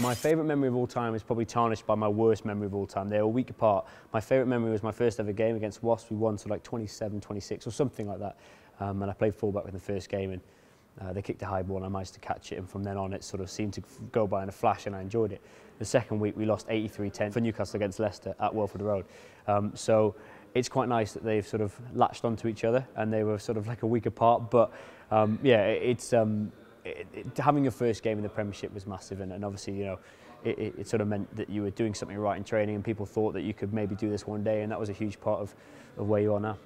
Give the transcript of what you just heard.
My favourite memory of all time is probably tarnished by my worst memory of all time. They were a week apart. My favourite memory was my first ever game against Wasps. We won to like 27, 26 or something like that. And I played fullback in the first game, and they kicked a high ball and I managed to catch it, and from then on it sort of seemed to go by in a flash and I enjoyed it. The second week we lost 83-10 for Newcastle against Leicester at Welford Road. So it's quite nice that they've sort of latched onto each other and they were sort of like a week apart, but yeah, having your first game in the Premiership was massive, and obviously, you know, it sort of meant that you were doing something right in training and people thought that you could maybe do this one day, and that was a huge part of where you are now.